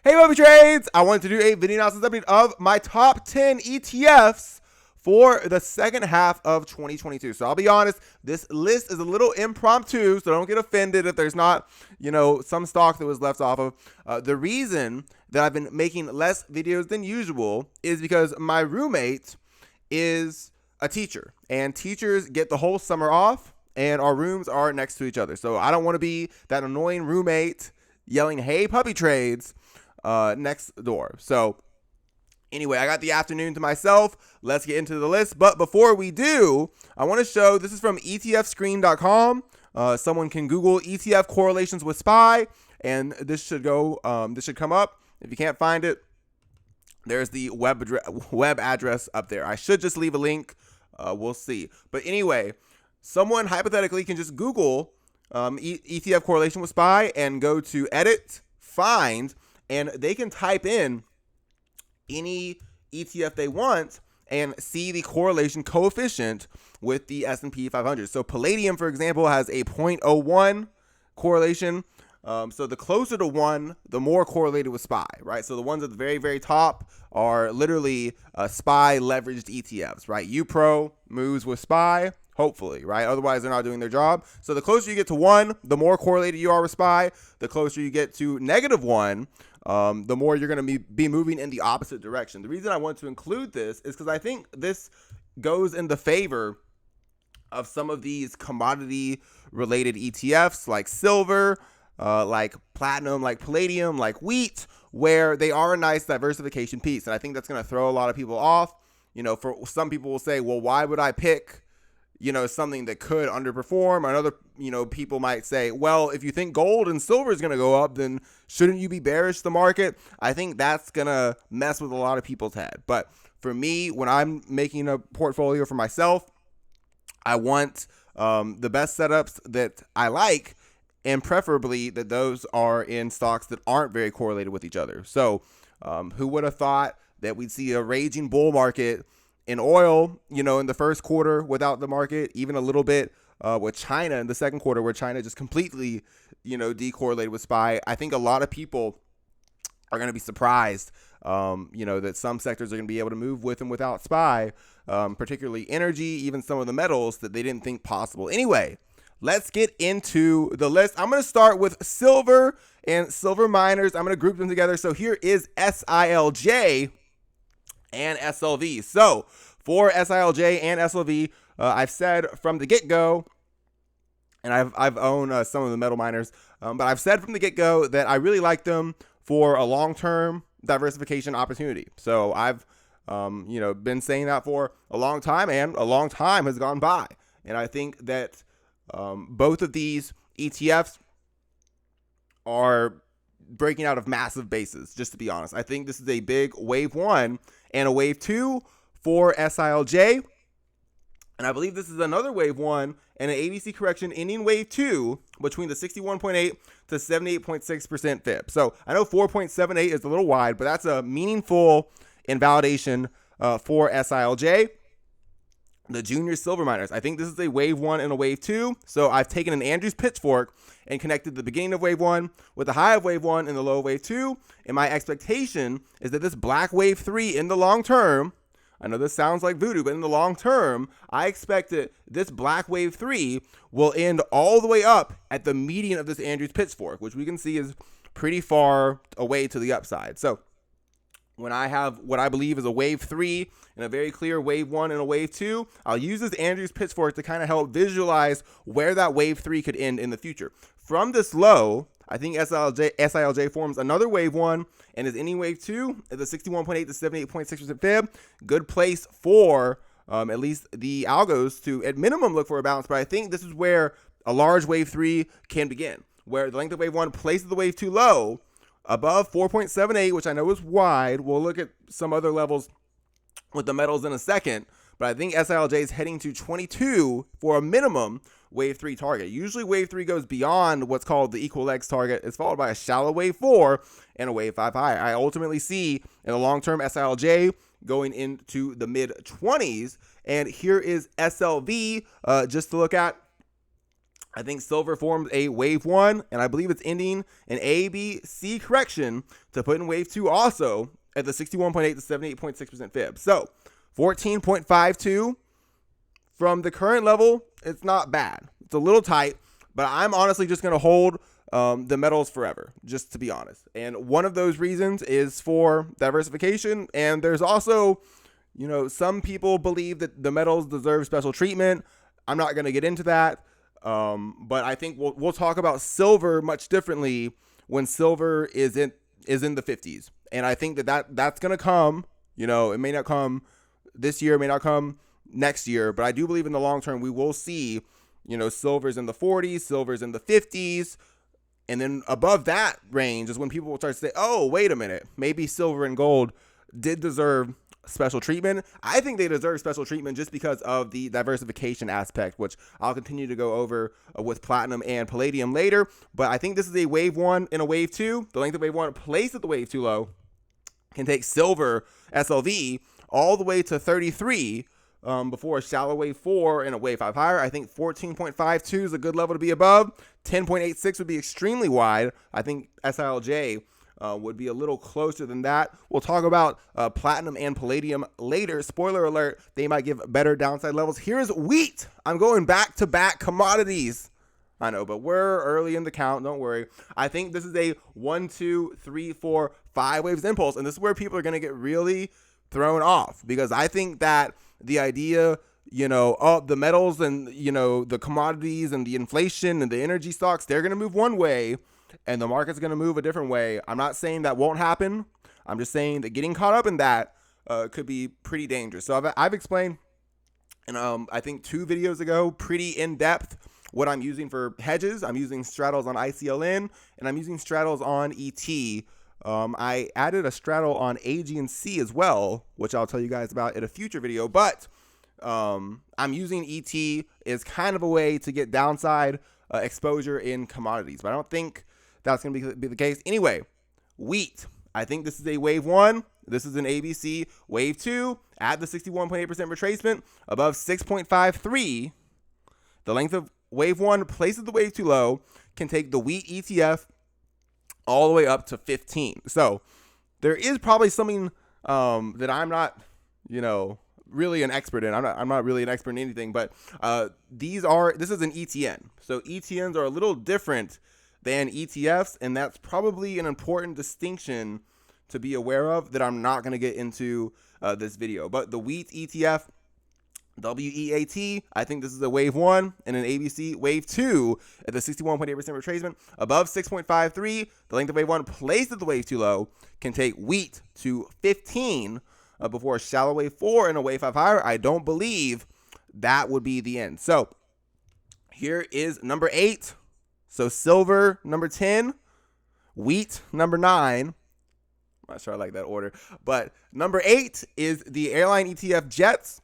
Hey, Bobby Trades! I wanted to do a video analysis update of my top 10 ETFs for the second half of 2022. So I'll be honest, this list is a little impromptu, so don't get offended if there's not, some stock that was left off of. The reason that I've been making less videos than usual is because my roommate is a teacher, and teachers get the whole summer off, and our rooms are next to each other. So I don't want to be that annoying roommate yelling, "Hey, puppy trades," next door. So anyway, I got the afternoon to myself. Let's get into the list. But before we do, I want to show, this is from etfscreen.com. Someone can Google ETF correlations with SPY, and this should come up. If you can't find it, there's the web address up there. I should just leave a link. We'll see. But anyway, someone hypothetically can just Google ETF correlation with SPY and go to edit, find, and they can type in any ETF they want and see the correlation coefficient with the S&P 500. So Palladium, for example, has a 0.01 correlation. So the closer to 1, the more correlated with SPY, right? So the ones at the very, very top are literally SPY leveraged ETFs, right? UPRO moves with SPY, hopefully, right? Otherwise, they're not doing their job. So the closer you get to 1, the more correlated you are with SPY. The closer you get to -1, the more you're going to be moving in the opposite direction. The reason I want to include this is because I think this goes in the favor of some of these commodity-related ETFs like silver, like platinum, like palladium, like wheat, where they are a nice diversification piece. And I think that's going to throw a lot of people off. For some people will say, well, why would I pick something that could underperform? And other, people might say, well, if you think gold and silver is going to go up, then shouldn't you be bearish the market? I think that's going to mess with a lot of people's head. But for me, when I'm making a portfolio for myself, I want the best setups that I like, and preferably that those are in stocks that aren't very correlated with each other. So who would have thought that we'd see a raging bull market in oil, in the first quarter without the market, even a little bit with China in the second quarter, where China just completely, decorrelated with SPY. I think a lot of people are going to be surprised, that some sectors are going to be able to move with and without SPY, particularly energy, even some of the metals that they didn't think possible. Anyway, let's get into the list. I'm going to start with silver and silver miners. I'm going to group them together. So here is SILJ and SLV. So for SILJ and SLV, I've said from the get-go, and I've owned some of the metal miners, but I've said from the get-go that I really like them for a long-term diversification opportunity. So I've been saying that for a long time, and a long time has gone by. And I think that both of these ETFs are breaking out of massive bases, just to be honest. I think this is a big wave 1 and a wave 2 for SILJ. And I believe this is another wave 1 and an ABC correction ending wave 2 between the 61.8 to 78.6% fib. So I know 4.78 is a little wide, but that's a meaningful invalidation for SILJ. The junior silver miners, I think this is a wave 1 and a wave 2. So I've taken an Andrews pitchfork and connected the beginning of wave 1 with the high of wave 1 and the low of wave 2. And my expectation is that this black wave 3 in the long term, I know this sounds like voodoo, but in the long term, I expect that this black wave 3 will end all the way up at the median of this Andrews pitchfork, which we can see is pretty far away to the upside. So when I have what I believe is a wave 3 and a very clear wave 1 and a wave 2, I'll use this Andrews pitchfork to kind of help visualize where that wave 3 could end in the future. From this low, I think SILJ forms another wave 1 and is ending wave 2 at the 61.8 to 78.6% fib. Good place for at least the algos to, at minimum, look for a bounce. But I think this is where a large wave 3 can begin, where the length of wave 1 places the wave 2 low above 4.78, which I know is wide. We'll look at some other levels with the metals in a second, but I think SILJ is heading to 22 for a minimum wave 3 target. Usually wave 3 goes beyond what's called the equal legs target. It's followed by a shallow wave 4 and a wave 5 high. I ultimately see in the long term SILJ going into the mid 20s. And here is SLV just to look at. I think silver formed a wave 1, and I believe it's ending an A, B, C correction to put in wave 2 also at the 61.8 to 78.6% fib. So 14.52 from the current level, it's not bad. It's a little tight, but I'm honestly just going to hold the metals forever, just to be honest. And one of those reasons is for diversification. And there's also, some people believe that the metals deserve special treatment. I'm not going to get into that. But I think we'll talk about silver much differently when silver is in the 50s. And I think that's going to come, it may not come this year, it may not come next year, but I do believe in the long term, we will see, silver's in the 40s, silver's in the 50s. And then above that range is when people will start to say, oh, wait a minute, maybe silver and gold did deserve special treatment. I think they deserve special treatment just because of the diversification aspect, which I'll continue to go over with platinum and palladium later. But I think this is a wave 1 and a wave 2. The length of wave 1 placed at the wave 2 low can take silver SLV all the way to 33 before a shallow wave 4 and a wave 5 higher. I think 14.52 is a good level to be above. 10.86 would be extremely wide. I think SILJ would be a little closer than that. We'll talk about platinum and palladium later. Spoiler alert, they might give better downside levels. Here's wheat. I'm going back-to-back commodities. I know, but we're early in the count. Don't worry. I think this is a 1, 2, 3, 4, 5 waves impulse, and this is where people are going to get really thrown off, because I think that the idea, the metals and, the commodities and the inflation and the energy stocks, they're going to move one way, and the market's going to move a different way. I'm not saying that won't happen. I'm just saying that getting caught up in that could be pretty dangerous. So I've explained, and I think 2 videos ago, pretty in-depth, what I'm using for hedges. I'm using straddles on ICLN, and I'm using straddles on ET. I added a straddle on AG&C as well, which I'll tell you guys about in a future video. But I'm using ET as kind of a way to get downside exposure in commodities. But I don't think that's going to be the case. Anyway, wheat. I think this is a wave 1. This is an ABC. Wave 2 at the 61.8% retracement above 6.53. The length of wave 1 places the wave 2 low, can take the wheat ETF all the way up to 15. So there is probably something that I'm not, really an expert in. I'm not really an expert in anything, but this is an ETN. So ETNs are a little different than ETFs, and that's probably an important distinction to be aware of that I'm not going to get into this video. But the wheat ETF, WEAT, I think this is a wave 1 and an ABC wave 2 at the 61.8% retracement above 6.53. The length of wave 1 placed at the wave 2 low can take wheat to 15 before a shallow wave 4 and a wave 5 higher. I don't believe that would be the end. So here is number 8. So silver number 10, wheat number 9. I'm not sure I like that order, but number 8 is the airline ETF Jets.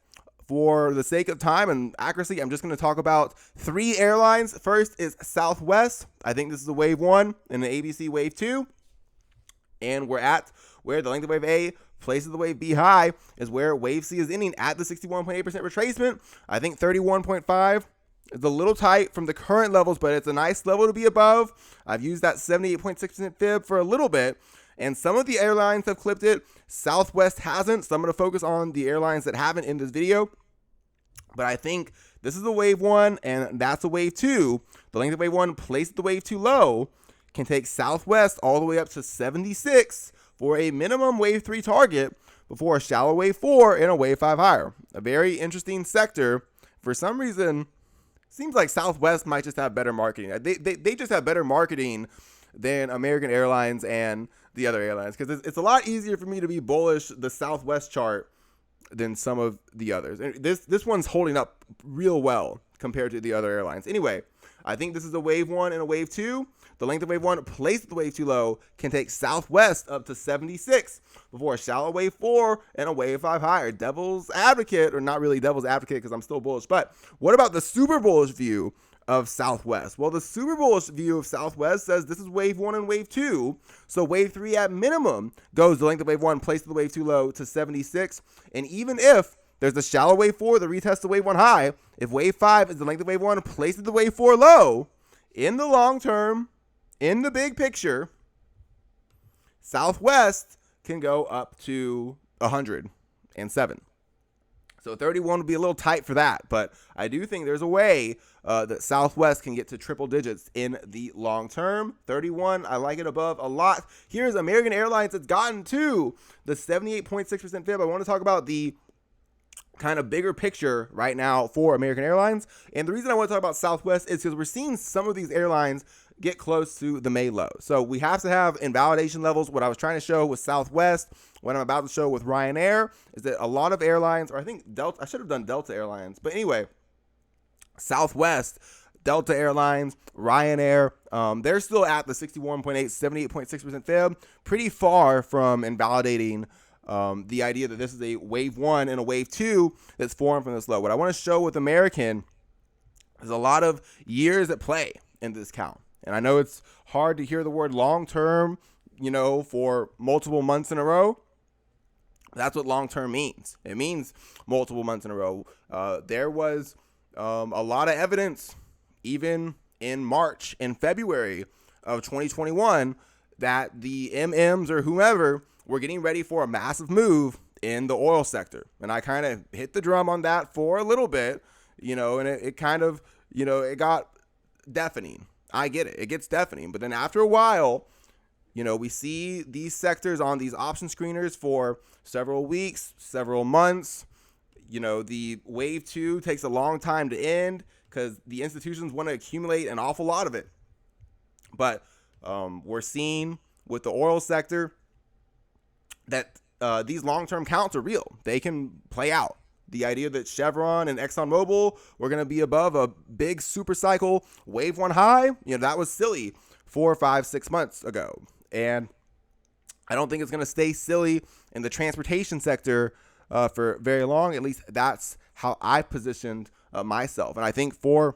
For the sake of time and accuracy, I'm just going to talk about 3 airlines. First is Southwest. I think this is a wave 1 and an ABC wave 2. And we're at where the length of wave A places the wave B high is where wave C is ending at the 61.8% retracement. I think 31.5 is a little tight from the current levels, but it's a nice level to be above. I've used that 78.6% fib for a little bit, and some of the airlines have clipped it. Southwest hasn't, so I'm going to focus on the airlines that haven't in this video. But I think this is a wave 1, and that's a wave 2. The length of wave 1 placed at the wave 2 low can take Southwest all the way up to 76 for a minimum wave 3 target before a shallow wave 4 and a wave 5 higher. A very interesting sector. For some reason, seems like Southwest might just have better marketing. They just have better marketing than American Airlines and the other airlines, because it's a lot easier for me to be bullish the Southwest chart than some of the others. And this one's holding up real well compared to the other airlines. Anyway, I think this is a wave 1 and a wave 2. The length of wave 1 placed at the wave 2 low can take Southwest up to 76 before a shallow wave 4 and a wave 5 higher. Devil's advocate, or not really devil's advocate because I'm still bullish, but what about the super bullish view of Southwest? Well, the super bullish view of Southwest says this is wave 1 and wave 2. So wave 3 at minimum goes the length of wave 1 placed at the wave 2 low to 76. And even if there's the shallow wave 4 that retests the wave 1 high. If wave 5 is the length of wave 1 placed at the wave 4 low, in the long term, in the big picture, Southwest can go up to 107. So 31 would be a little tight for that, but I do think there's a way that Southwest can get to triple digits in the long term. 31, I like it above a lot. Here's American Airlines. It's gotten to the 78.6% fib. I want to talk about the kind of bigger picture right now for American Airlines. And the reason I want to talk about Southwest is because we're seeing some of these airlines get close to the May low. So we have to have invalidation levels. What I was trying to show with Southwest, what I'm about to show with Ryanair, is that a lot of airlines, or I think Delta, I should have done Delta Airlines, but anyway, Southwest, Delta Airlines, Ryanair, they're still at the 61.8, 78.6% fib, pretty far from invalidating the idea that this is a wave 1 and a wave 2 that's formed from this low. What I want to show with American is a lot of years at play in this count. And I know it's hard to hear the word long-term, for multiple months in a row. That's what long-term means. It means multiple months in a row. There was a lot of evidence, even in March and February of 2021, that the MMs or whomever were getting ready for a massive move in the oil sector. And I kind of hit the drum on that for a little bit, and it kind of, it got deafening. I get it. It gets deafening. But then after a while, we see these sectors on these option screeners for several weeks, several months. The wave 2 takes a long time to end because the institutions want to accumulate an awful lot of it. But we're seeing with the oil sector that these long-term counts are real. They can play out. The idea that Chevron and ExxonMobil were going to be above a big super cycle wave 1 high, that was silly 4, 5, 6 months ago. And I don't think it's going to stay silly in the transportation sector for very long. At least that's how I positioned myself. And I think for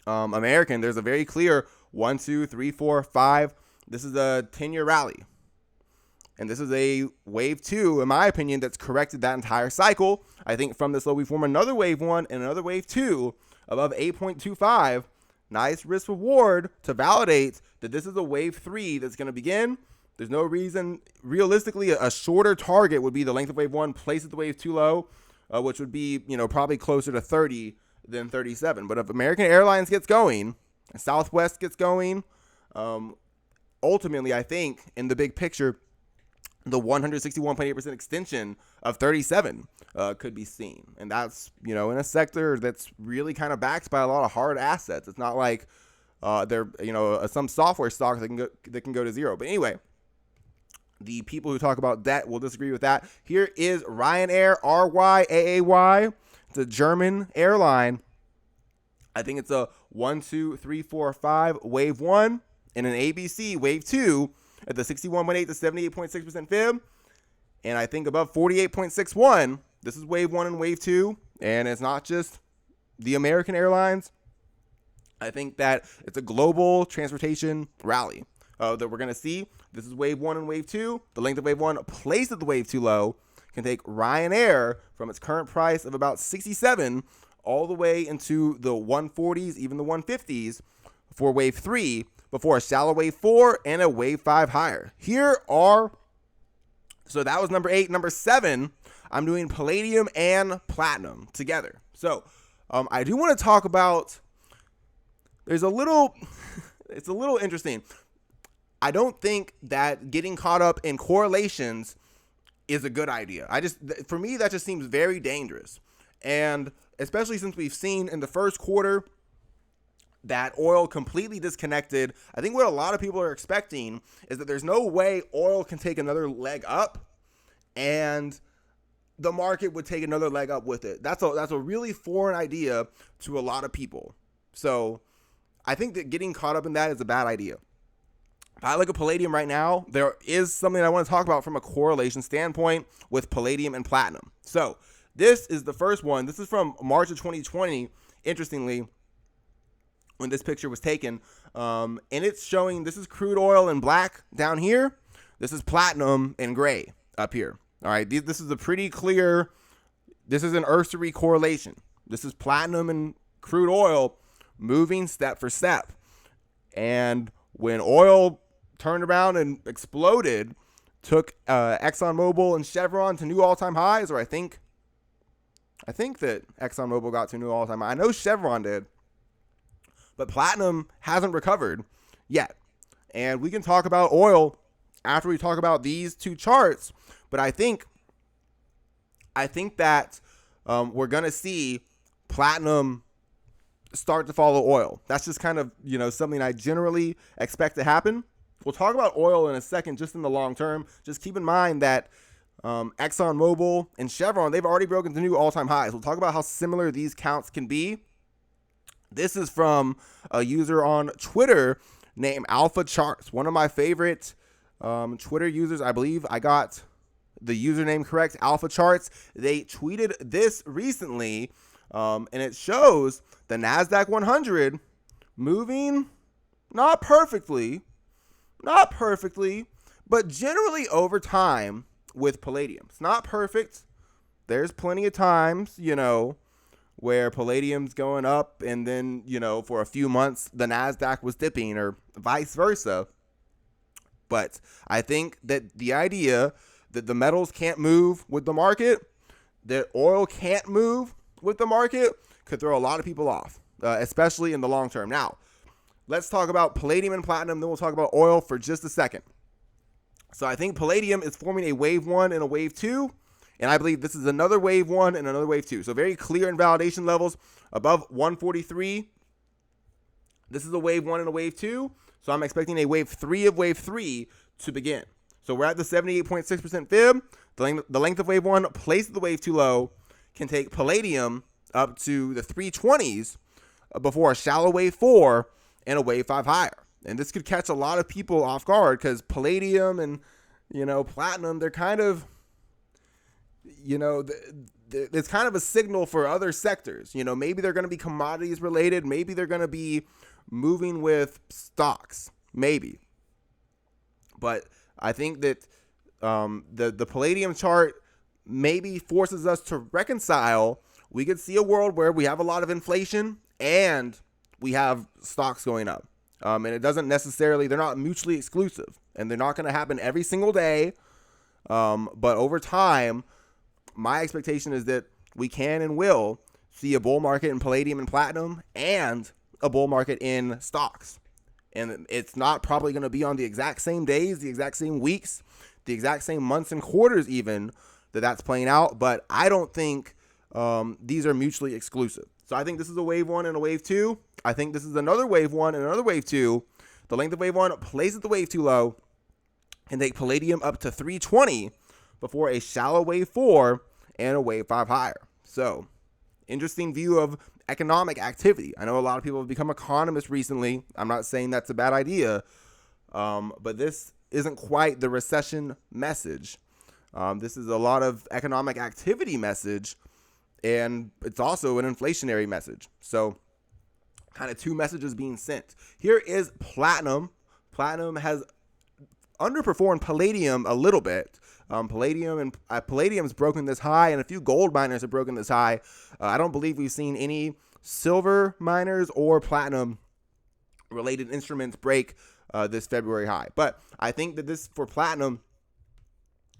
American, there's a very clear 1, 2, 3, 4, 5. This is a 10-year rally. And this is a wave 2, in my opinion, that's corrected that entire cycle. I think from this low, we form another wave 1 and another wave 2 above 8.25. Nice risk reward to validate that this is a wave 3 that's going to begin. There's no reason, realistically, a shorter target would be the length of wave 1 placed at the wave 2 low, which would be, probably closer to 30 than 37. But if American Airlines gets going, and Southwest gets going, ultimately, I think, in the big picture, the 161.8% extension of 37 could be seen. And that's, in a sector that's really kind of backed by a lot of hard assets. It's not like they're, some software stock that can go to zero. But anyway, the people who talk about debt will disagree with that. Here is Ryanair, RYAAY. It's a German airline. I think it's a 1, 2, 3, 4, 5 wave 1 and an ABC wave 2 at the 61.8 to 78.6% fib. And I think above 48.61, this is wave 1 and wave 2. And it's not just the American Airlines. I think that it's a global transportation rally that we're going to see. This is wave 1 and wave 2. The length of wave 1 placed at the wave 2 low can take Ryanair from its current price of about 67 all the way into the 140s, even the 150s for wave 3, before a shallow wave 4 and a wave 5 higher. So that was number 8. Number 7, I'm doing Palladium and Platinum together. So I do want to talk about, it's a little interesting. I don't think that getting caught up in correlations is a good idea. For me, that just seems very dangerous. And especially since we've seen in the first quarter that oil completely disconnected. I think what a lot of people are expecting is that there's no way oil can take another leg up and the market would take another leg up with it. That's a really foreign idea to a lot of people. So I think that getting caught up in that is a bad idea. If I look at Palladium right now, there is something I want to talk about from a correlation standpoint with Palladium and Platinum. So this is the first one. This is from March of 2020, interestingly, when this picture was taken. And it's showing, this is crude oil in black down here. This is platinum in gray up here. All right, this is a pretty clear this is an cursory correlation. This is platinum and crude oil moving step for step. And when oil turned around and exploded, took ExxonMobil and Chevron to new all-time highs, or I think that ExxonMobil got to a new all-time high. I know Chevron did, but platinum hasn't recovered yet. And we can talk about oil after we talk about these two charts, but I think that we're going to see platinum start to follow oil. That's just kind of, something I generally expect to happen. We'll talk about oil in a second, just in the long term. Just keep in mind that ExxonMobil and Chevron, they've already broken the new all-time highs. We'll talk about how similar these counts can be. This is from a user on Twitter named Alpha Charts, one of my favorite Twitter users. I believe I got the username correct, Alpha Charts. They tweeted this recently, and it shows the Nasdaq 100 moving not perfectly, but generally over time with Palladium. It's not perfect. There's plenty of times, where Palladium's going up and then, for a few months, the Nasdaq was dipping or vice versa. But I think that the idea that the metals can't move with the market, that oil can't move with the market, could throw a lot of people off, especially in the long term. Now, let's talk about palladium and platinum, then we'll talk about oil for just a second. So I think palladium is forming a wave 1 and a wave 2, and I believe this is another wave 1 and another wave 2. So very clear invalidation levels above 143. This is a wave 1 and a wave 2, so I'm expecting a wave 3 of wave 3 to begin. So we're at the 78.6% fib. The length of wave 1 placed at the wave 2 low can take palladium up to the 320s before a shallow wave 4 and a wave 5 higher. And this could catch a lot of people off guard because palladium and, platinum, they're kind of, it's kind of a signal for other sectors. Maybe they're going to be commodities related. Maybe they're going to be moving with stocks. Maybe. But I think that the palladium chart maybe forces us to reconcile. We could see a world where we have a lot of inflation and we have stocks going up. And it doesn't necessarily, they're not mutually exclusive, and they're not going to happen every single day. But over time, my expectation is that we can and will see a bull market in palladium and platinum and a bull market in stocks. And it's not probably going to be on the exact same days, the exact same weeks, the exact same months and quarters even that's playing out. But I don't think these are mutually exclusive. So I think this is a wave 1 and a wave 2. I think this is another wave 1 and another wave 2. The length of wave 1 plays at the wave 2 low and take palladium up to 320 before a shallow wave 4 and a wave 5 higher. So interesting view of economic activity. I know a lot of people have become economists recently. I'm not saying that's a bad idea, but this isn't quite the recession message. This is a lot of economic activity message, and it's also an inflationary message. So kind of two messages being sent. Here is platinum. Platinum has underperformed palladium a little bit. Palladium's broken this high, and a few gold miners have broken this high. I don't believe we've seen any silver miners or platinum related instruments break this February high. But I think that this for platinum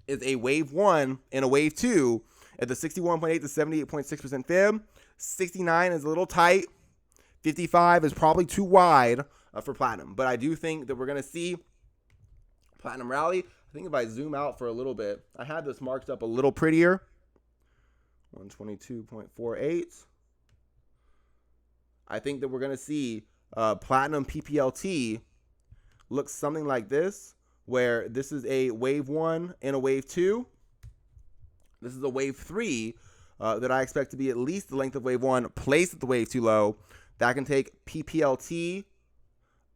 is a wave 1 and a wave 2 at the 61.8 to 78.6% fib. 69 is a little tight. 55 is probably too wide for platinum. But I do think that we're going to see platinum rally. I think if I zoom out for a little bit, I had this marked up a little prettier. 122.48. I think that we're going to see platinum PPLT look something like this, where this is a wave 1 and a wave 2. This is a wave 3 that I expect to be at least the length of wave 1 placed at the wave 2 low. That can take PPLT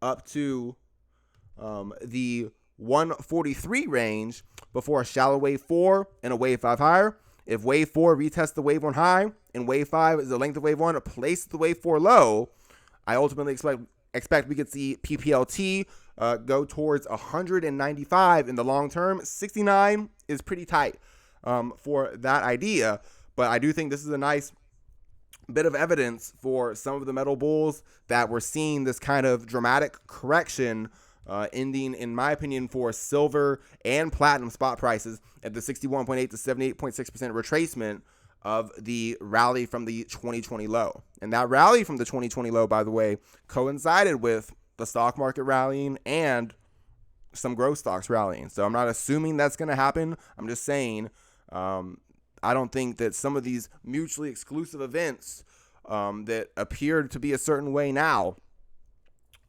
up to the 143 range before a shallow wave 4 and a wave 5 higher. If wave 4 retests the wave 1 high and wave 5 is the length of wave 1 placed at the wave 4 low, I ultimately expect we could see PPLT go towards 195 in the long term. 69 is pretty tight for that idea. But I do think this is a nice bit of evidence for some of the metal bulls that we're seeing this kind of dramatic correction ending, in my opinion, for silver and platinum spot prices at the 61.8 to 78.6% retracement of the rally from the 2020 low. And that rally from the 2020 low, by the way, coincided with the stock market rallying and some growth stocks rallying. So I'm not assuming that's going to happen. I'm just saying I don't think that some of these mutually exclusive events that appear to be a certain way now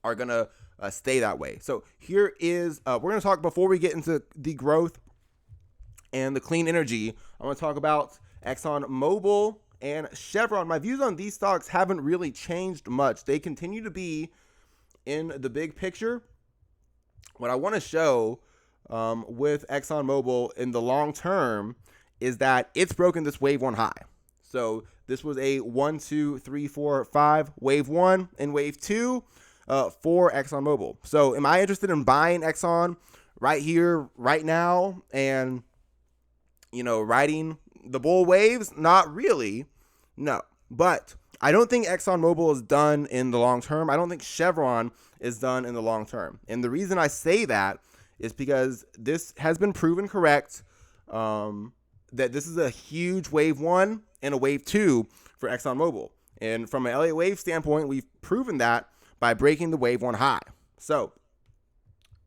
are going to stay that way. So here is, we're going to talk, before we get into the growth and the clean energy, I want to talk about ExxonMobil and Chevron. My views on these stocks haven't really changed much. They continue to be in the big picture. What I want to show with ExxonMobil in the long term is that it's broken this wave one high. So this was a 1, 2, 3, 4, 5 wave one and wave two for ExxonMobil. So am I interested in buying Exxon right here, right now, and, riding the bull waves? Not really. No. But I don't think ExxonMobil is done in the long term. I don't think Chevron is done in the long term. And the reason I say that is because this has been proven correct, that this is a huge wave one and a wave two for ExxonMobil. And from an Elliott wave standpoint, we've proven that by breaking the wave one high. So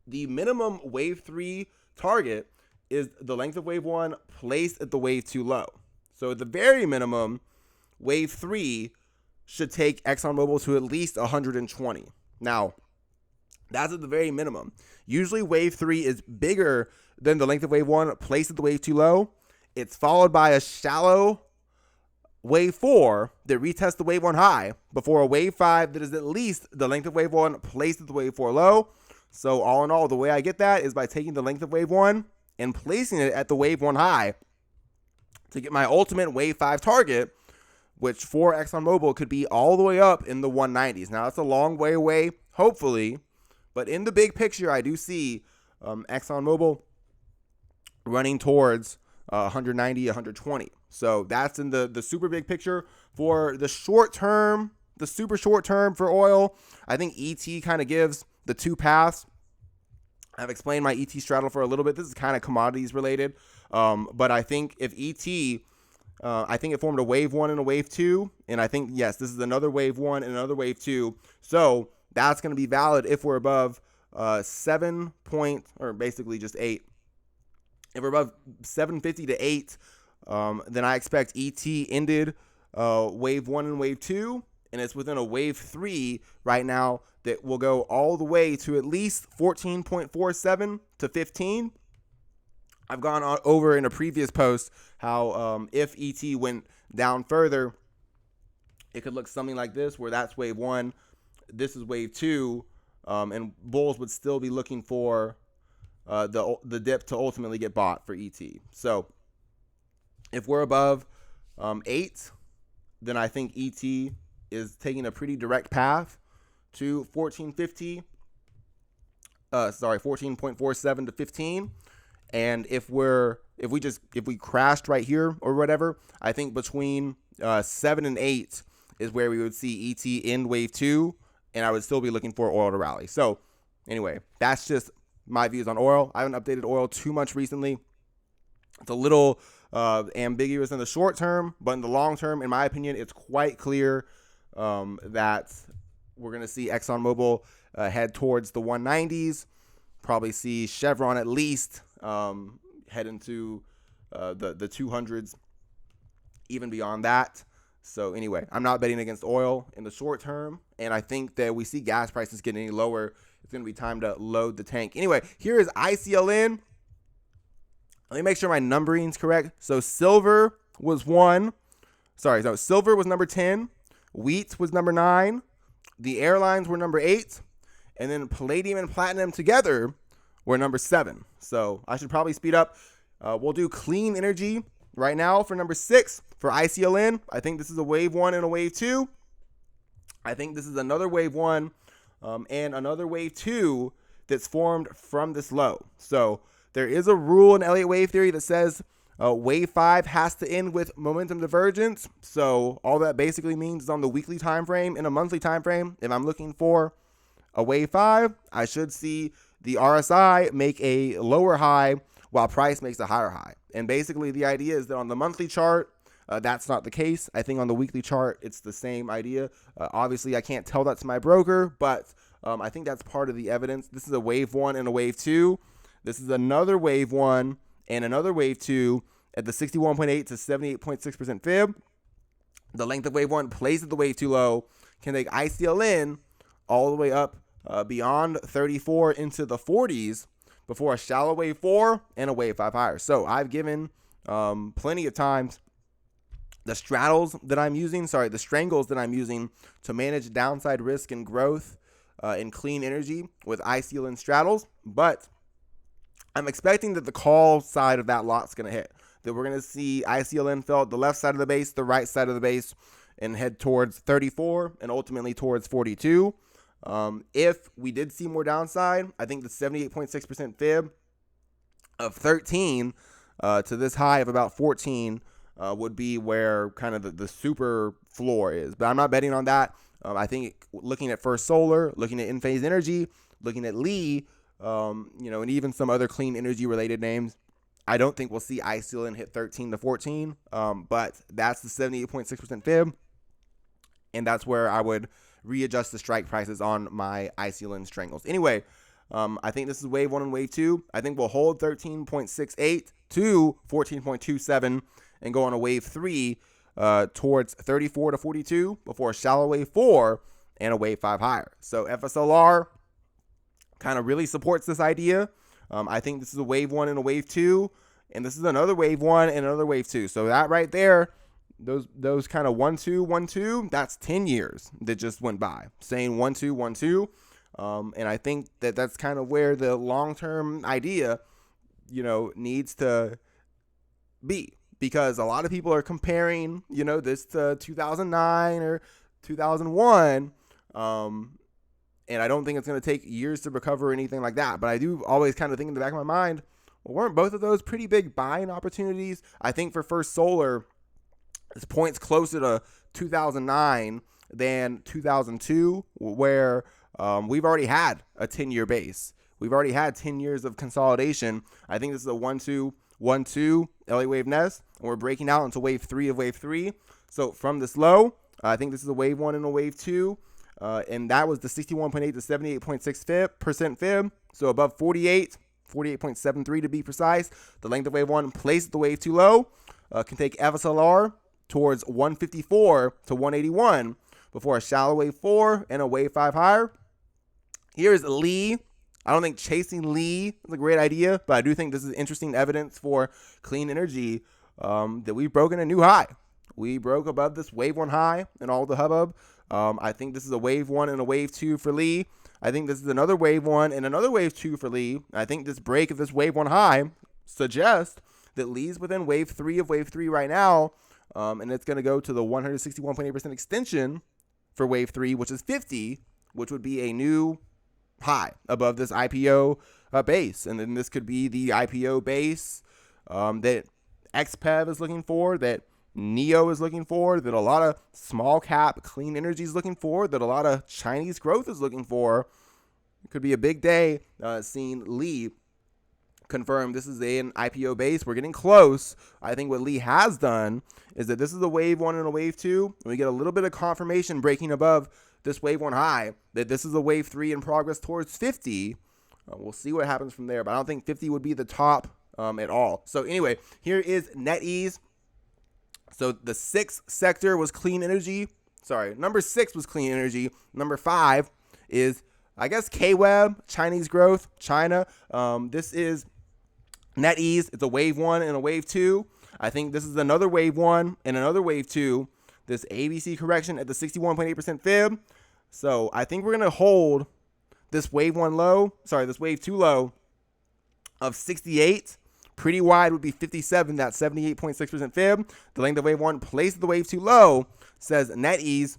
the minimum wave three target is the length of wave one placed at the wave two low. So at the very minimum, wave three should take ExxonMobil to at least 120. Now, that's at the very minimum. Usually wave three is bigger than the length of wave one placed at the wave two low. It's followed by a shallow wave four that retests the wave one high before a wave five that is at least the length of wave one placed at the wave four low. So all in all, the way I get that is by taking the length of wave one and placing it at the wave one high to get my ultimate wave five target, which for ExxonMobil could be all the way up in the 190s. Now, that's a long way away, hopefully, but in the big picture, I do see ExxonMobil running towards 190, 120. So that's in the super big picture. For the short term, the super short term for oil, I think ET kind of gives the two paths. I've explained my ET straddle for a little bit. This is kind of commodities related. But I think if ET, I think it formed a wave one and a wave two. And I think, yes, this is another wave one and another wave two. So that's going to be valid if we're above 7 point, or basically just 8. If we're above 750 to 8, then I expect ET ended wave one and wave two. And it's within a wave three right now that will go all the way to at least 14.47 to 15. I've gone on over in a previous post how if ET went down further, it could look something like this, where that's wave one, this is wave two, and bulls would still be looking for the dip to ultimately get bought for ET. So if we're above 8, then I think ET is taking a pretty direct path to 14.47 to 15. And if we crashed right here or whatever, I think between 7 and 8 is where we would see ET end wave 2, and I would still be looking for oil to rally. So anyway, that's just my views on oil. I haven't updated oil too much recently. It's a little ambiguous in the short term, but in the long term, in my opinion, it's quite clear that we're going to see ExxonMobil head towards the 190s, probably see Chevron at least head into the 200s, even beyond that. So anyway, I'm not betting against oil in the short term, and I think that we see gas prices getting any lower, it's going to be time to load the tank. Anyway, here is ICLN. Let me make sure my numbering's correct. So silver was silver was number 10. Wheat was number 9. The airlines were number 8. And then palladium and platinum together were number 7. So I should probably speed up. We'll do clean energy right now for number 6 for ICLN. I think this is a wave 1 and a wave 2. I think this is another wave 1 and another wave 2 that's formed from this low. So there is a rule in Elliott wave theory that says Wave 5 has to end with momentum divergence. So all that basically means is on the weekly time frame and a monthly time frame, if I'm looking for a wave 5, I should see the RSI make a lower high while price makes a higher high. And basically the idea is that on the monthly chart, that's not the case. I think on the weekly chart, it's the same idea. Obviously, I can't tell that to my broker, but I think that's part of the evidence. This is a wave 1 and a wave 2. This is another wave 1 and another wave 2 at the 61.8 to 78.6% fib. The length of wave 1 plays at the wave 2 low, can take ICLN all the way up beyond 34 into the 40s before a shallow wave 4 and a wave 5 higher. So I've given plenty of times the strangles that I'm using to manage downside risk and growth in clean energy with ICLN straddles, but I'm expecting that the call side of that lot's going to hit. That we're going to see ICLN fill the left side of the base, the right side of the base, and head towards 34 and ultimately towards 42. If we did see more downside, I think the 78.6% fib of 13 to this high of about 14 would be where kind of the super floor is. But I'm not betting on that. I think looking at First Solar, looking at In-Phase Energy, looking at Lee, and even some other clean energy related names, I don't think we'll see ICLN hit 13 to 14. But that's the 78.6% fib. And that's where I would readjust the strike prices on my ICLN strangles. Anyway, I think this is wave 1 and wave 2. I think we'll hold 13.68 to 14.27 and go on a wave 3 towards 34 to 42 before a shallow wave 4 and a wave 5 higher. So FSLR kind of really supports this idea. I think this is a wave 1 and a wave 2, and this is another wave 1 and another wave 2. So that right there, those kind of 1 2 1 2, that's 10 years that just went by saying 1 2 1 2. And I think that that's kind of where the long-term idea, needs to be, because a lot of people are comparing, this to 2009 or 2001. And I don't think it's going to take years to recover or anything like that. But I do always kind of think in the back of my mind, well, weren't both of those pretty big buying opportunities? I think for First Solar, this points closer to 2009 than 2002, where we've already had a 10-year base. We've already had 10 years of consolidation. I think this is a 1 2 1 2 LA wave nest, and we're breaking out into wave 3 of wave 3. So from this low, I think this is a wave 1 and a wave 2. And that was the 61.8 to 78.6% fib. So above 48.73 to be precise. The length of wave 1 placed at the wave 2 low can take FSLR towards 154 to 181 before a shallow wave 4 and a wave 5 higher. Here's Lee. I don't think chasing Lee is a great idea, but I do think this is interesting evidence for clean energy that we've broken a new high. We broke above this wave 1 high and all the hubbub. I think this is a wave 1 and a wave 2 for Lee. I think this is another wave 1 and another wave 2 for Lee. I think this break of this wave 1 high suggests that Lee's within wave 3 of wave 3 right now. And it's going to go to the 161.8% extension for wave 3, which is 50, which would be a new high above this IPO base. And then this could be the IPO base that XPEV is looking for, that NEO is looking for, that a lot of small cap clean energy is looking for, that a lot of Chinese growth is looking for. It could be a big day seeing Lee confirm this is an IPO base. We're getting close. I think what Lee has done is that this is a wave 1 and a wave 2. And we get a little bit of confirmation breaking above this wave 1 high that this is a wave 3 in progress towards 50. We'll see what happens from there, but I don't think 50 would be the top at all. So anyway, here is Netease. So the 6th sector was clean energy. Sorry, number 6 was clean energy. Number 5 is, I guess, K-Web, Chinese growth, China. This is Netease. It's a wave 1 and a wave 2. I think this is another wave 1 and another wave 2. This ABC correction at the 61.8% fib. So I think we're going to hold this wave 1 low, this wave 2 low of 68. Pretty wide would be 57, that 78.6% fib. The length of wave 1 placed at the wave 2 low, says Netease,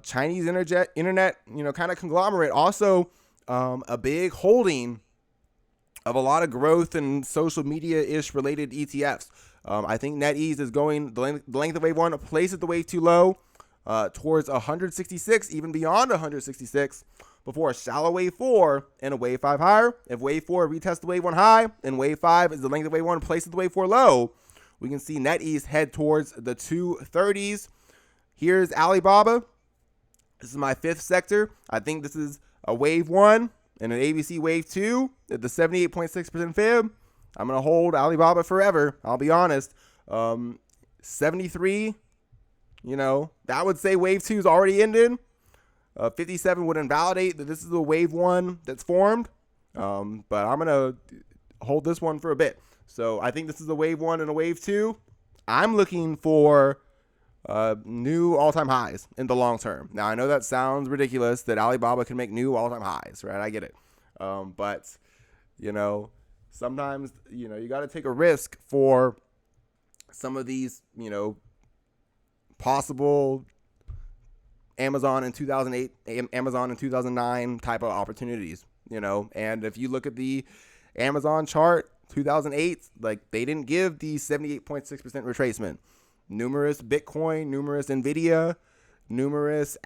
Chinese internet, kind of conglomerate. Also, a big holding of a lot of growth and social media-ish related ETFs. I think Netease is going the length of wave 1, places the wave 2 low towards 166, even beyond 166, before a shallow wave 4 and a wave 5 higher. If wave 4 retests the wave 1 high and wave 5 is the length of wave 1, places the wave 4 low, we can see Netease head towards the 230s. Here's Alibaba. This is my 5th sector. I think this is a wave 1 and an ABC wave 2 at the 78.6% fib. I'm going to hold Alibaba forever. I'll be honest. 73, that would say wave 2 is already ended. 57 would invalidate that this is a wave 1 that's formed. But I'm going to hold this one for a bit. So I think this is a wave 1 and a wave 2. I'm looking for new all-time highs in the long term. Now, I know that sounds ridiculous that Alibaba can make new all-time highs, right? I get it. But, sometimes, you got to take a risk for some of these, possible Amazon in 2008, Amazon in 2009 type of opportunities, and if you look at the Amazon chart, 2008, they didn't give the 78.6% retracement. Numerous Bitcoin, numerous Nvidia, numerous,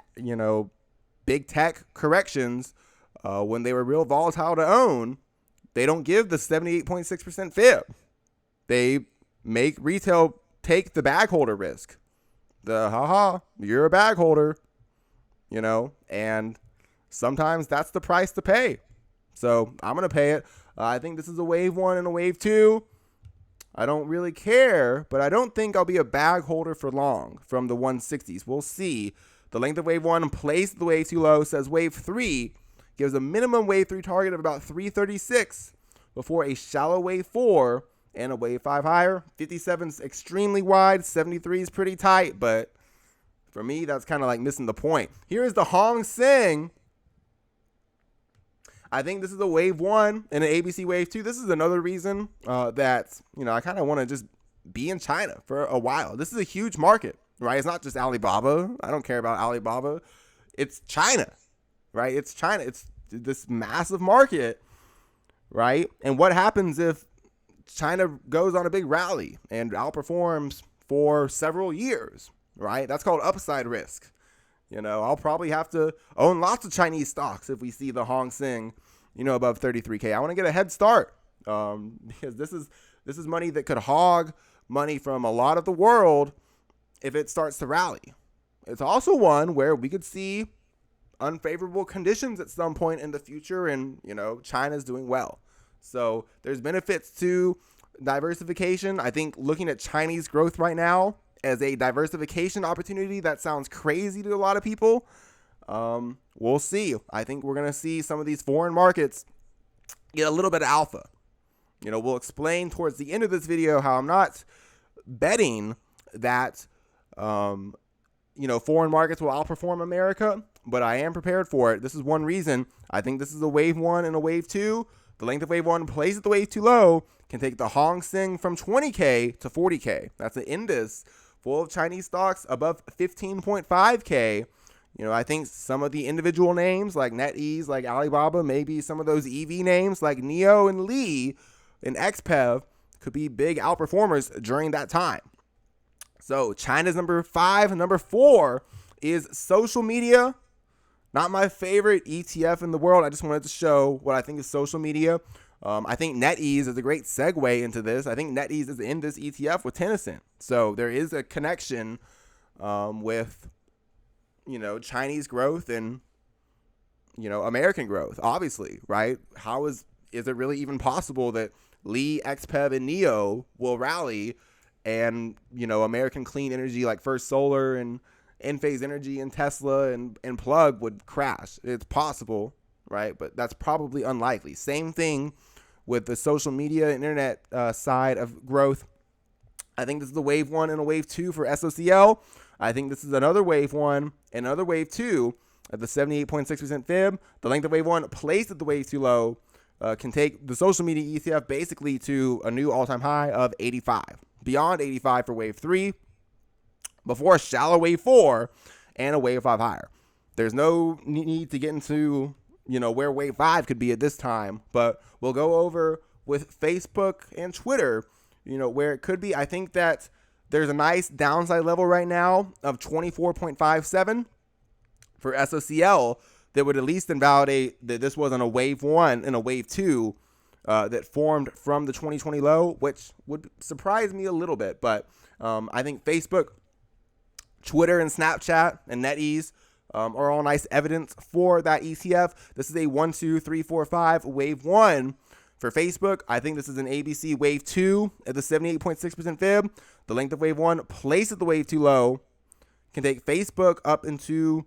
big tech corrections, when they were real volatile to own, they don't give the 78.6% fib. They make retail take the bag holder risk. You're a bag holder, and sometimes that's the price to pay. So I'm going to pay it. I think this is a wave 1 and a wave 2. I don't really care, but I don't think I'll be a bag holder for long from the 160s. We'll see. The length of wave 1 placed the wave 2 low, says wave 3 gives a minimum wave 3 target of about 336 before a shallow wave 4 and a wave 5 higher. 57 is extremely wide. 73 is pretty tight, but for me, that's kind of like missing the point. Here is the Hong Seng. I think this is a wave 1 and an ABC wave 2. This is another reason that, I kind of want to just be in China for a while. This is a huge market, right? It's not just Alibaba. I don't care about Alibaba. It's China, right? It's China. It's this massive market, right? And what happens if China goes on a big rally and outperforms for several years, right? That's called upside risk. I'll probably have to own lots of Chinese stocks if we see the Hong Seng, above 33K. I want to get a head start because this is money that could hog money from a lot of the world if it starts to rally. It's also one where we could see unfavorable conditions at some point in the future, and China's doing well. So there's benefits to diversification. I think looking at Chinese growth right now as a diversification opportunity, that sounds crazy to a lot of people. We'll see. I think we're going to see some of these foreign markets get a little bit of alpha. We'll explain towards the end of this video how I'm not betting that, foreign markets will outperform America, but I am prepared for it. This is one reason. I think this is a wave 1 and a wave 2. The length of wave 1 plays at the wave 2 low can take the Hong Seng from 20K to 40K. That's an index full of Chinese stocks above 15.5K. I think some of the individual names like Netease, like Alibaba, maybe some of those EV names like NIO and Li and XPEV could be big outperformers during that time. So China's number 5. Number 4 is social media. Not my favorite ETF in the world. I just wanted to show what I think is social media. I think Netease is a great segue into this. I think Netease is in this ETF with Tencent. So there is a connection with, Chinese growth and, American growth, obviously, right? How is it really even possible that Li, XPEV, and NIO will rally and, American clean energy like First Solar and Enphase Energy and Tesla and Plug would crash? It's possible, right? But that's probably unlikely. Same thing with the social media and internet side of growth. I think this is the wave 1 and a wave 2 for SOCL. I think this is another wave 1 and another wave 2 at the 78.6% fib. The length of wave 1 placed at the wave 2 low can take the social media ETF basically to a new all-time high of 85. Beyond 85 for wave 3 before a shallow wave 4 and a wave 5 higher. There's no need to get into, where wave 5 could be at this time, but we'll go over with Facebook and Twitter, where it could be. I think that there's a nice downside level right now of 24.57 for SOCL that would at least invalidate that this wasn't a wave 1 and a wave 2 that formed from the 2020 low, which would surprise me a little bit. But I think Facebook, Twitter, and Snapchat and Netease are all nice evidence for that ETF. This is a 1, 2, 3, 4, 5 wave 1 for Facebook. I think this is an ABC wave 2 at the 78.6% fib. The length of wave 1 placed at the wave 2 low can take Facebook up into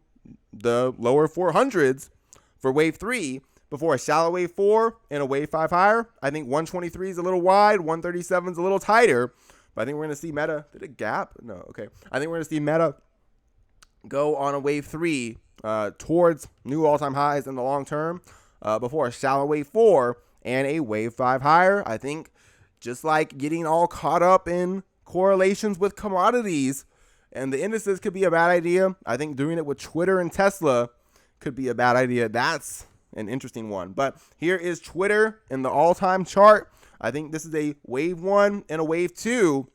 the lower 400s for wave 3 before a shallow wave 4 and a wave 5 higher. I think 123 is a little wide, 137 is a little tighter, but I think we're going to see Meta. Did it gap? No, okay. I think we're going to see Meta go on a wave 3 towards new all-time highs in the long term before a shallow wave 4 and a wave 5 higher. I think just like getting all caught up in correlations with commodities and the indices could be a bad idea, I think doing it with Twitter and Tesla could be a bad idea. That's an interesting one. But here is Twitter in the all-time chart. I think this is a wave 1 and a wave 2.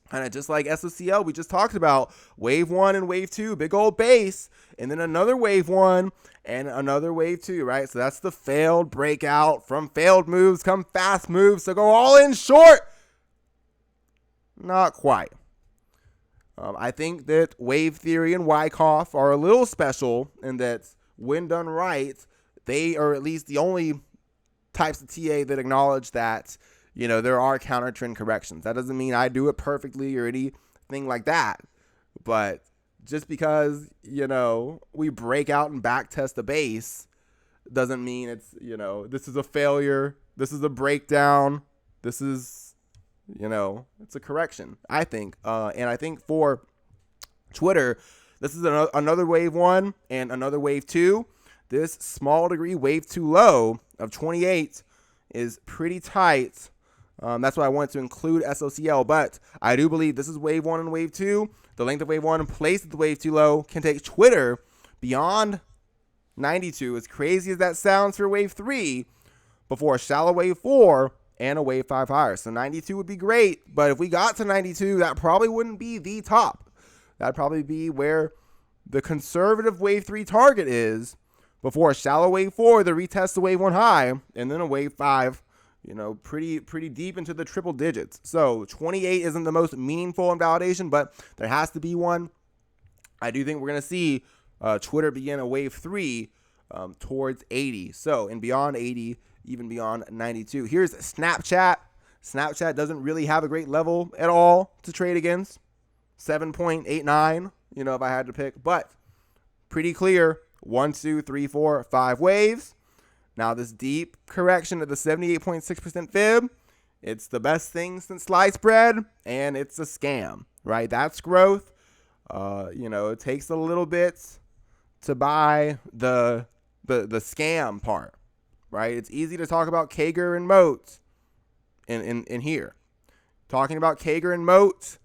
Kind of just like SOCL, we just talked about wave 1 and wave 2, big old base, and then another wave 1 and another wave 2, right? So that's the failed breakout. From failed moves come fast moves. So go all in short. Not quite. I think that wave theory and Wyckoff are a little special in that when done right, they are at least the only types of TA that acknowledge that there are counter trend corrections. That doesn't mean I do it perfectly or anything like that. But just because, we break out and back test a base doesn't mean it's, this is a failure. This is a breakdown. This is, it's a correction, I think. And I think for Twitter, this is another wave 1 and another wave 2. This small degree wave 2 low of 28 is pretty tight. That's why I wanted to include SOCL, but I do believe this is wave 1 and wave 2. The length of wave 1 placed at the wave 2 low can take Twitter beyond 92, as crazy as that sounds for wave 3, before a shallow wave 4 and a wave 5 higher. So 92 would be great, but if we got to 92, that probably wouldn't be the top. That'd probably be where the conservative wave 3 target is before a shallow wave 4 that retests the wave 1 high, and then a wave 5, pretty deep into the triple digits. So 28 isn't the most meaningful invalidation, but there has to be one. I do think we're going to see Twitter begin a wave 3 towards 80. So, and beyond 80, even beyond 92. Here's Snapchat. Snapchat doesn't really have a great level at all to trade against. 7.89, if I had to pick, but pretty clear. 1, 2, 3, 4, 5 waves. Now this deep correction at the 78.6% fib, it's the best thing since sliced bread, and it's a scam, right? That's growth. It takes a little bit to buy the scam part, right? It's easy to talk about Kager and moats in here. Talking about Kager and moats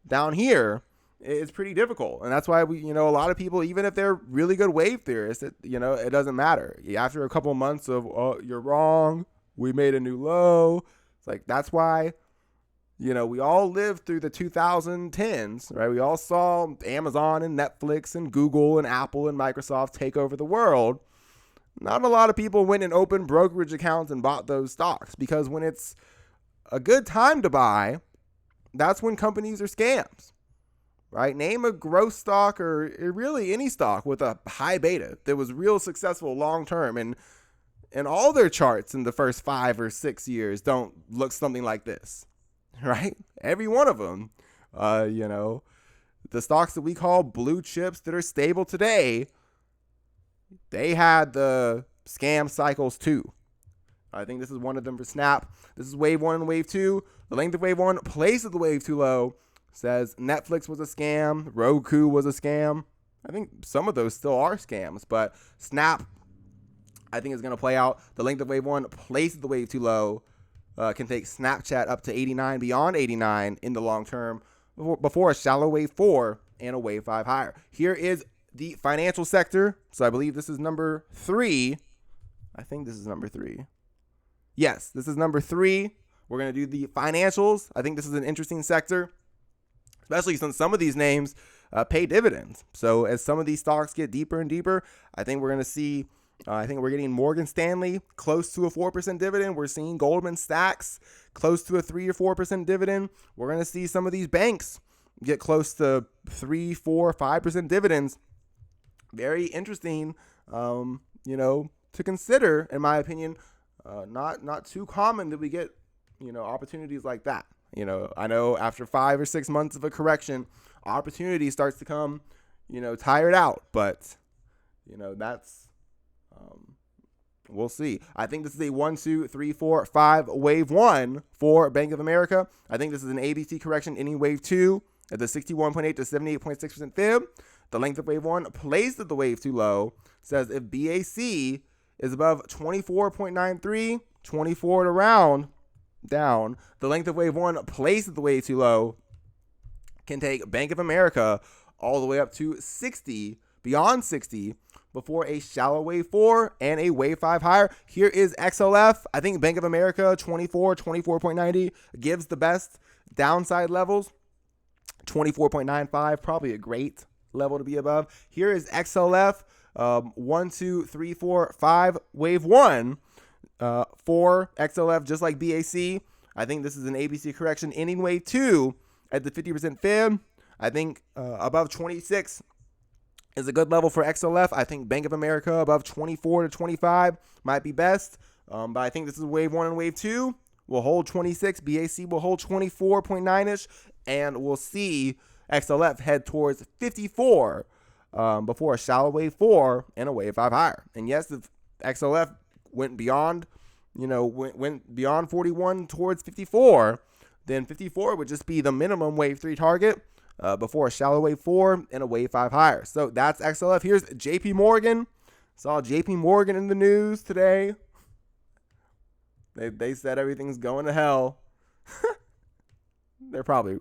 down here is pretty difficult. And that's why we, a lot of people, even if they're really good wave theorists, it doesn't matter. After a couple of months of, oh, you're wrong, we made a new low. It's like, that's why, we all lived through the 2010s, right? We all saw Amazon and Netflix and Google and Apple and Microsoft take over the world. Not a lot of people went and opened brokerage accounts and bought those stocks, because when it's a good time to buy, that's when companies are scams. Right? Name a growth stock or really any stock with a high beta that was real successful long term, and all their charts in the first 5 or 6 years don't look something like this, right? Every one of them, the stocks that we call blue chips that are stable today, they had the scam cycles too. I think this is one of them for Snap. This is wave 1 and wave 2. The length of wave 1 placed at the wave 2 low. Says Netflix was a scam, Roku was a scam. I think some of those still are scams, but Snap, I think, is going to play out. The length of wave 1 placed at the wave 2 low can take Snapchat up to 89, beyond 89 in the long term, before a shallow wave 4 and a wave 5 higher. Here is the financial sector. So I believe this is number 3. I think this is number 3. Yes, this is number 3. We're going to do the financials. I think this is an interesting sector, especially since some of these names pay dividends. So as some of these stocks get deeper and deeper, I think we're going to see, I think we're getting Morgan Stanley close to a 4% dividend. We're seeing Goldman Sachs close to a 3 or 4% dividend. We're going to see some of these banks get close to 3, 4, 5% dividends. Very interesting, to consider, in my opinion. Not too common that we get, opportunities like that. I know after 5 or 6 months of a correction, opportunity starts to come, tired out. But, that's, we'll see. I think this is a 1, 2, 3, 4, 5 wave 1 for Bank of America. I think this is an ABC correction ending wave 2 at the 61.8 to 78.6% fib. The length of wave 1 placed at the wave 2 low says if BAC is above 24.93, 24 to round down, the length of wave 1 placed at the wave 2 low can take Bank of America all the way up to 60, beyond 60, before a shallow wave 4 and a wave 5 higher. Here is XLF. I think Bank of America 24, 24.90 gives the best downside levels. 24.95, probably a great level to be above. Here is XLF, 1, 2, 3, 4, 5, wave 1 for XLF, just like BAC. I think this is an ABC correction ending wave 2 at the 50% fib. I think above 26 is a good level for XLF. I think Bank of America above 24 to 25 might be best. But I think this is wave 1 and wave 2. We'll hold 26. BAC will hold 24.9-ish. And we'll see XLF head towards 54 before a shallow wave 4 and a wave 5 higher. And yes, if XLF went beyond, went beyond 41 towards 54, then 54 would just be the minimum wave 3 target before a shallow wave 4 and a wave 5 higher. So that's XLF. Here's JP Morgan. Saw JP Morgan in the news today. They said everything's going to hell. They're probably,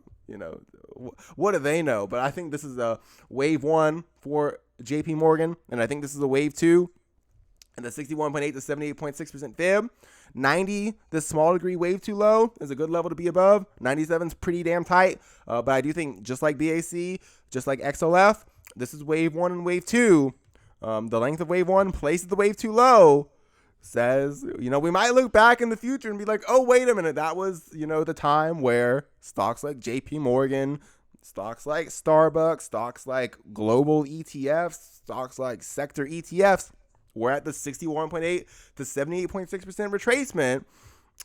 what do they know? But I think this is a wave 1 for JP Morgan, and I think this is a wave 2 and the 61.8 to 78.6% fib. 90, this small degree wave 2 low is a good level to be above. 97 is pretty damn tight, but I do think just like BAC, just like XLF, this is wave 1 and wave 2. The length of wave 1 placed at the wave 2 low says, we might look back in the future and be like, oh, wait a minute, that was, the time where stocks like JP Morgan, stocks like Starbucks, stocks like global ETFs, stocks like sector ETFs were at the 61.8 to 78.6% retracement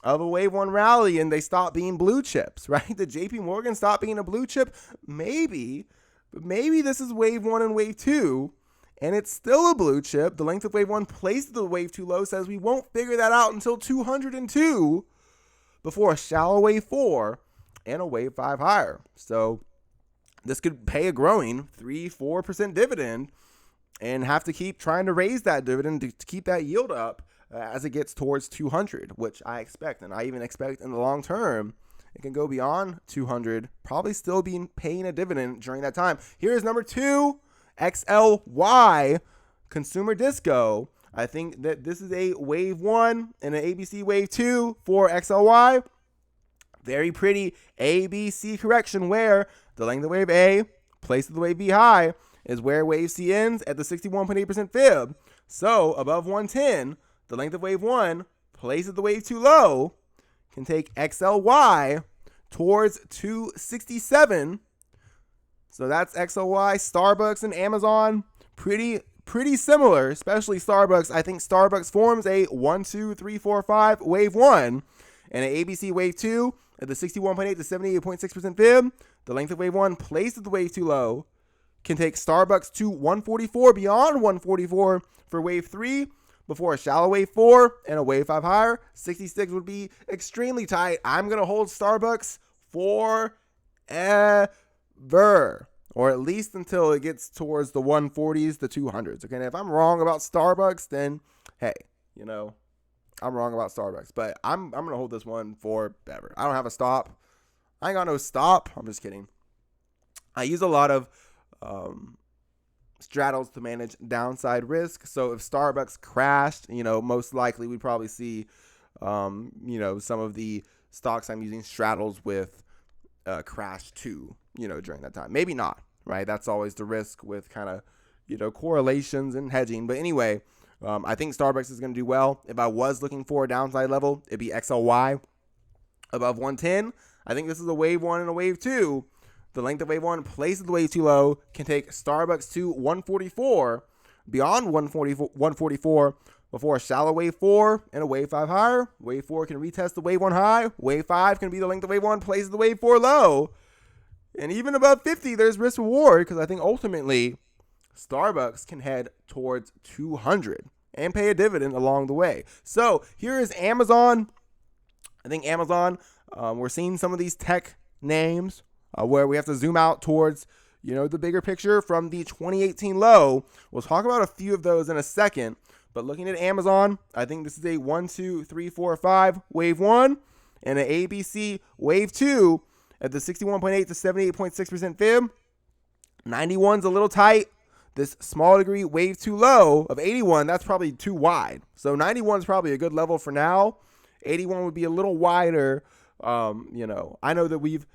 of a wave 1 rally, and they stopped being blue chips, right? Did JP Morgan stop being a blue chip? Maybe, but maybe this is wave 1 and wave 2. And it's still a blue chip. The length of wave 1 placed at the wave 2 low says we won't figure that out until 202 before a shallow wave 4 and a wave 5 higher. So this could pay a growing 3-4% dividend and have to keep trying to raise that dividend to keep that yield up as it gets towards 200, which I expect. And I even expect in the long term, it can go beyond 200, probably still be paying a dividend during that time. Here's number 2. XLY, Consumer Disco. I think that this is a wave 1 and an ABC wave 2 for XLY. Very pretty ABC correction where the length of wave A placed at the wave B high is where wave C ends at the 61.8% fib. So above 110, the length of wave 1 placed at the wave 2 low can take XLY towards 267. So that's XLY, Starbucks, and Amazon. Pretty similar, especially Starbucks. I think Starbucks forms a 1, 2, 3, 4, 5 wave 1 and an ABC wave 2 at the 61.8 to 78.6% fib. The length of wave 1 placed at the wave 2 low can take Starbucks to 144, beyond 144 for wave 3 before a shallow wave 4 and a wave 5 higher. 66 would be extremely tight. I'm going to hold Starbucks forever, or at least until it gets towards the 140s, the 200s. Okay, and if I'm wrong about Starbucks, then hey, I'm wrong about Starbucks. But I'm going to hold this one forever. I don't have a stop. I ain't got no stop. I'm just kidding. I use a lot of straddles to manage downside risk. So if Starbucks crashed, most likely we'd probably see some of the stocks I'm using straddles with crash too, during that time. Maybe not, right? That's always the risk with kind of, correlations and hedging. But anyway, I think Starbucks is going to do well. If I was looking for a downside level, it'd be XLY above 110. I think this is a wave 1 and a wave 2. The length of wave 1 places the wave 2 low, can take Starbucks to 144, beyond 144 before a shallow wave 4 and a wave 5 higher. Wave 4 can retest the wave 1 high. Wave 5 can be the length of wave 1, places the wave 4 low. And even above 50, there's risk reward, because I think ultimately Starbucks can head towards 200 and pay a dividend along the way. So here is Amazon. I think Amazon, we're seeing some of these tech names where we have to zoom out towards, the bigger picture from the 2018 low. We'll talk about a few of those in a second. But looking at Amazon, I think this is a 1, 2, 3, 4, 5 wave 1 and an ABC wave 2 at the 61.8 to 78.6% fib. 91's a little tight. This small degree wave 2 low of 81, that's probably too wide. So 91 is probably a good level for now. 81 would be a little wider. I know that we've,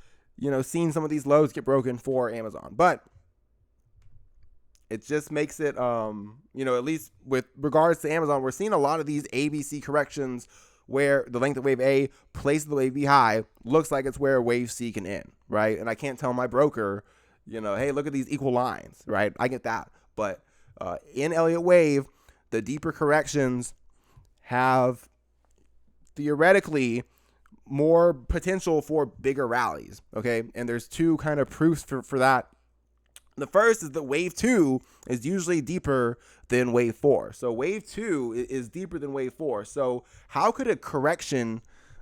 seen some of these lows get broken for Amazon, but it just makes it, at least with regards to Amazon, we're seeing a lot of these ABC corrections where the length of wave A places the wave B high, looks like it's where wave C can end, right? And I can't tell my broker, hey, look at these equal lines, right? I get that. But in Elliott Wave, the deeper corrections have theoretically more potential for bigger rallies, okay? And there's two kind of proofs for that. The first is that wave 2 is usually deeper than wave 4. So wave 2 is deeper than wave 4. So how could a correction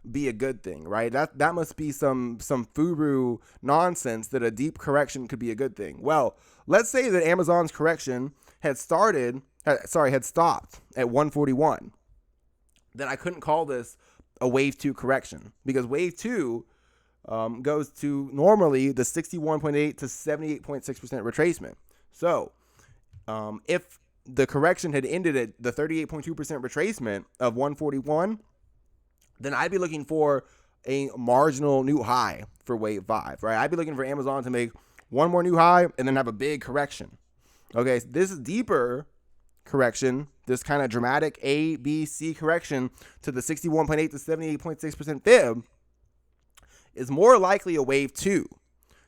be a good thing, right? That must be some FUBU nonsense that a deep correction could be a good thing. Well, let's say that Amazon's correction had stopped at 141. Then I couldn't call this a wave 2 correction, because wave 2 goes to normally the 61.8 to 78.6% retracement. So if the correction had ended at the 38.2% retracement of 141, then I'd be looking for a marginal new high for wave 5, right? I'd be looking for Amazon to make one more new high and then have a big correction. Okay, so this is deeper correction, this kind of dramatic A, B, C correction to the 61.8 to 78.6% fib is more likely a wave 2.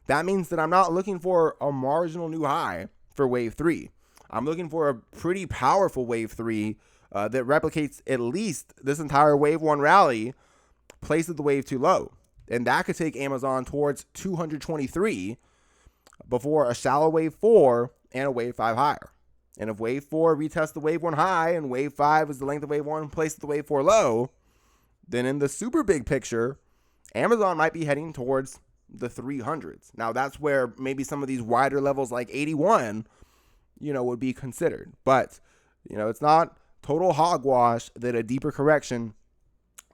That means that I'm not looking for a marginal new high for wave 3. I'm looking for a pretty powerful wave 3 that replicates at least this entire wave 1 rally, places the wave 2 low. And that could take Amazon towards 223 before a shallow wave 4 and a wave 5 higher. And if wave 4 retests the wave 1 high and wave 5 is the length of wave 1 and places the wave 4 low, then in the super big picture, Amazon might be heading towards the 300s. Now, that's where maybe some of these wider levels like 81, would be considered. But, it's not total hogwash that a deeper correction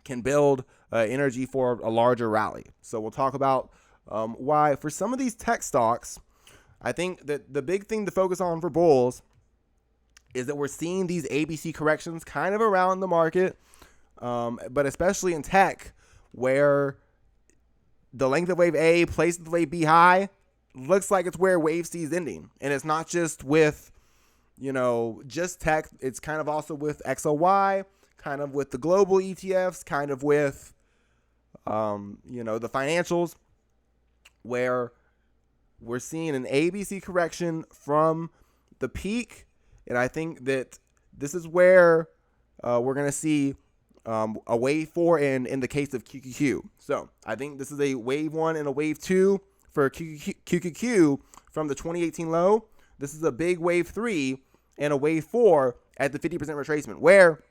can build energy for a larger rally. So we'll talk about why for some of these tech stocks, I think that the big thing to focus on for bulls is that we're seeing these ABC corrections kind of around the market, but especially in tech, where the length of wave A places the wave B high, looks like it's where wave C is ending. And it's not just with, just tech. It's kind of also with XLY, kind of with the global ETFs, kind of with, the financials, where we're seeing an ABC correction from the peak. And I think that this is where we're going to see a wave 4 in the case of QQQ. So I think this is a wave 1 and a wave 2 for QQQ from the 2018 low. This is a big wave 3 and a wave 4 at the 50% retracement, where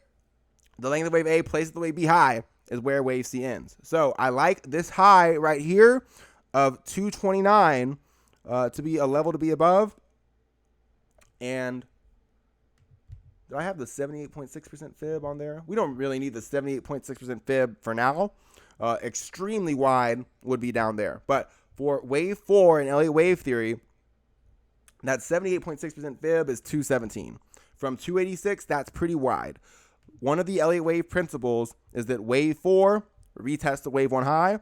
the length of wave A places the wave B high is where wave C ends. So I like this high right here of 229 to be a level to be above. And do I have the 78.6% fib on there? We don't really need the 78.6% fib for now. Extremely wide would be down there. But for wave 4 in Elliott wave theory, that 78.6% fib is 217. From 286, that's pretty wide. one of the Elliott wave principles is that wave 4 retests the wave 1 high,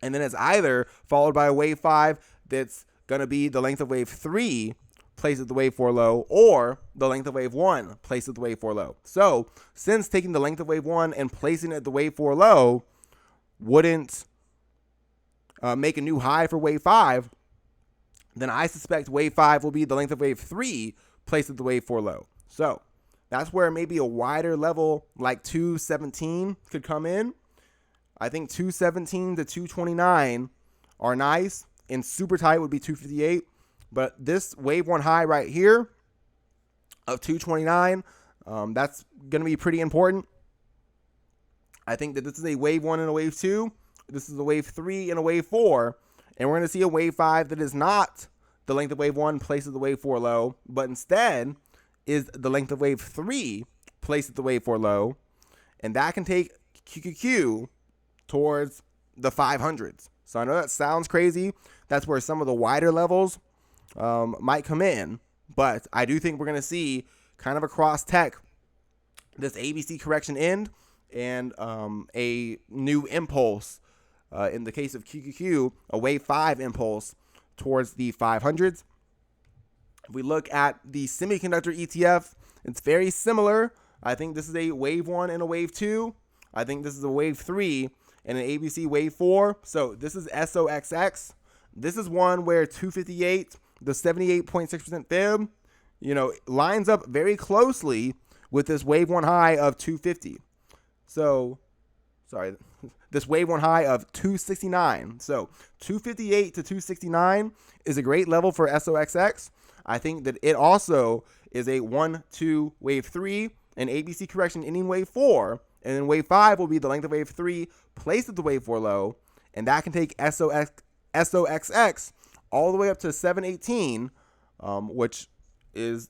and then it's either followed by a wave 5 that's going to be the length of wave 3 placed at the wave 4 low, or the length of wave 1 placed at the wave 4 low. So since taking the length of wave 1 and placing it at the wave 4 low wouldn't make a new high for wave 5, then I suspect wave 5 will be the length of wave 3 placed at the wave 4 low. So that's where maybe a wider level like 217 could come in. I think 217 to 229 are nice, and super tight would be 258. But this wave 1 high right here of 229, that's going to be pretty important. I think that this is a wave 1 and a wave 2. This is a wave 3 and a wave 4. And we're going to see a wave 5 that is not the length of wave 1 placed at the wave 4 low, but instead is the length of wave 3 placed at the wave 4 low. And that can take QQQ towards the 500s. So I know that sounds crazy. That's where some of the wider levels might come in. But I do think we're going to see kind of across tech this ABC correction end and a new impulse. In the case of QQQ, a wave 5 impulse towards the 500s. If we look at the semiconductor ETF, it's very similar. I think this is a wave 1 and a wave 2. I think this is a wave 3 and an ABC wave 4. So this is SOXX. This is one where 258, the 78.6% fib, lines up very closely with this wave 1 high of 250. So, sorry, this wave 1 high of 269. So 258 to 269 is a great level for SOXX. I think that it also is a 1-2 wave 3, an ABC correction ending wave 4, and then wave 5 will be the length of wave 3 placed at the wave 4 low, and that can take SOXX all the way up to 718, which is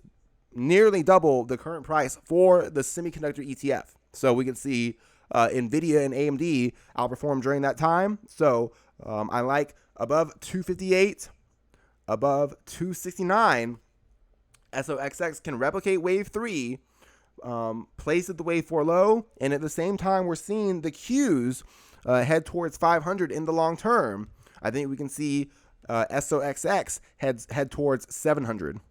nearly double the current price for the semiconductor ETF. So we can see NVIDIA and AMD outperform during that time. So I like above 258, above 269, SOXX can replicate wave 3, place at the wave 4 low, and at the same time we're seeing the Qs head towards 500 in the long term. I think we can see SOXX head towards 700.